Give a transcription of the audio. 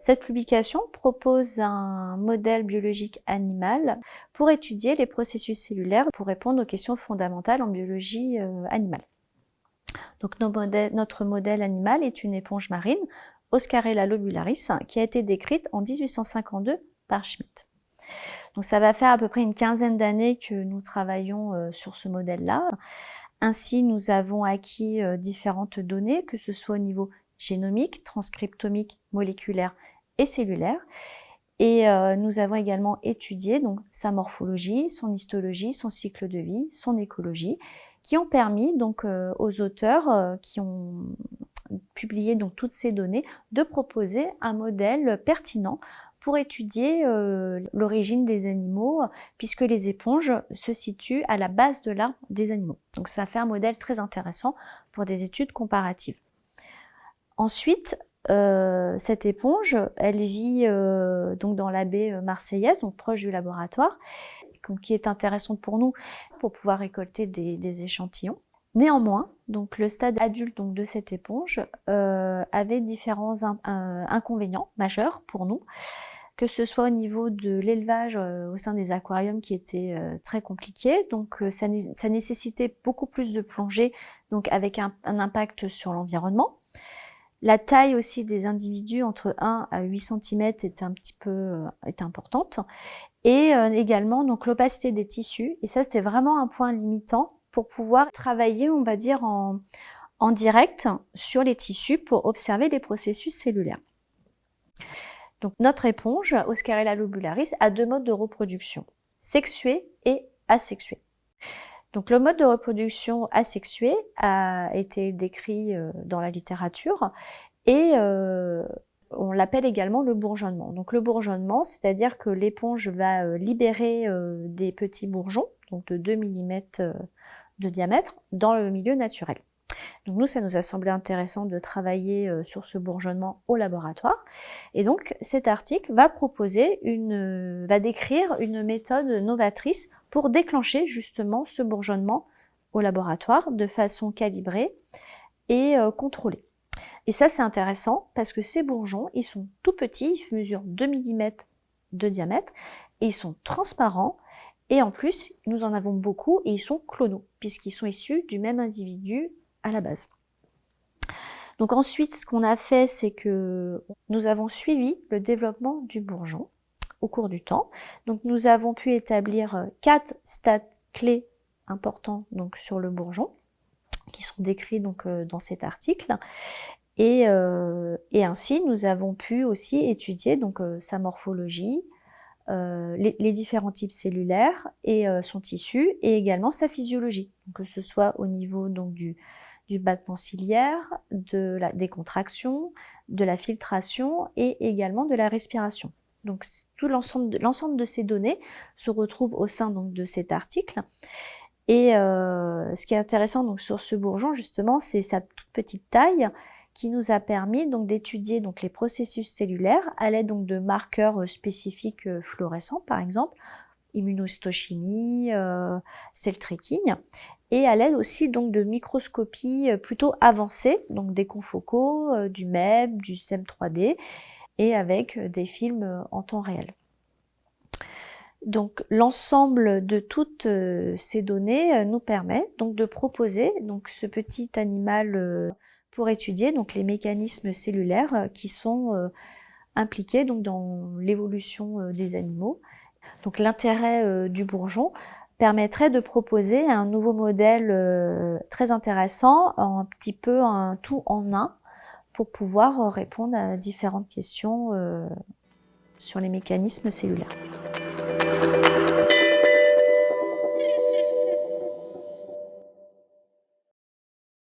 Cette publication propose un modèle biologique animal pour étudier les processus cellulaires pour répondre aux questions fondamentales en biologie animale. Donc notre modèle animal est une éponge marine, Oscarella lobularis, qui a été décrite en 1852 par Schmidt. Donc ça va faire à peu près une quinzaine d'années que nous travaillons sur ce modèle-là. Ainsi, nous avons acquis différentes données, que ce soit au niveau génomique, transcriptomique, moléculaire et cellulaire. Et nous avons également étudié donc, sa morphologie, son histologie, son cycle de vie, son écologie, qui ont permis donc, aux auteurs qui ont publié donc, toutes ces données de proposer un modèle pertinent pour étudier l'origine des animaux, puisque les éponges se situent à la base de l'arbre des animaux. Donc ça fait un modèle très intéressant pour des études comparatives. Ensuite, cette éponge, elle vit donc dans la baie marseillaise, donc proche du laboratoire, qui est intéressante pour nous pour pouvoir récolter des échantillons. Néanmoins, donc le stade adulte donc, de cette éponge avait différents inconvénients majeurs pour nous, que ce soit au niveau de l'élevage au sein des aquariums qui était très compliqué. Donc ça nécessitait beaucoup plus de plongée, donc avec un impact sur l'environnement. La taille aussi des individus entre 1 à 8 cm était est importante. Et également donc l'opacité des tissus. Et ça, c'est vraiment un point limitant pour pouvoir travailler, on va dire, en direct sur les tissus pour observer les processus cellulaires. Donc notre éponge, Oscarella lobularis, a deux modes de reproduction, sexué et asexué. Donc le mode de reproduction asexué a été décrit dans la littérature et on l'appelle également le bourgeonnement. Donc le bourgeonnement, c'est-à-dire que l'éponge va libérer des petits bourgeons, donc de 2 mm de diamètre, dans le milieu naturel. Donc nous, ça nous a semblé intéressant de travailler sur ce bourgeonnement au laboratoire. Et donc cet article va décrire une méthode novatrice pour déclencher justement ce bourgeonnement au laboratoire de façon calibrée et contrôlée. Et ça, c'est intéressant parce que ces bourgeons, ils sont tout petits, ils mesurent 2 mm de diamètre et ils sont transparents. Et en plus, nous en avons beaucoup et ils sont clonaux puisqu'ils sont issus du même individu à la base. Donc ensuite, ce qu'on a fait, c'est que nous avons suivi le développement du bourgeon au cours du temps. Donc nous avons pu établir 4 stades clés importants donc, sur le bourgeon, qui sont décrits donc, dans cet article. Et ainsi, nous avons pu aussi étudier donc, sa morphologie, les différents types cellulaires et son tissu, et également sa physiologie, donc, que ce soit au niveau donc, du battement ciliaire, des contractions, de la filtration et également de la respiration. Donc tout l'ensemble de ces données se retrouve au sein donc, de cet article. Et ce qui est intéressant donc, sur ce bourgeon, justement, c'est sa toute petite taille qui nous a permis donc, d'étudier donc, les processus cellulaires à l'aide donc, de marqueurs spécifiques fluorescents, par exemple, immunohistochimie, cell tracking, et à l'aide aussi donc, de microscopie plutôt avancée, donc des confocaux, du MEB, du SEM 3D, et avec des films en temps réel. Donc l'ensemble de toutes ces données nous permet donc de proposer donc ce petit animal pour étudier donc les mécanismes cellulaires qui sont impliqués donc dans l'évolution des animaux. Donc l'intérêt du bourgeon permettrait de proposer un nouveau modèle très intéressant, un petit peu un tout en un, pour pouvoir répondre à différentes questions sur les mécanismes cellulaires.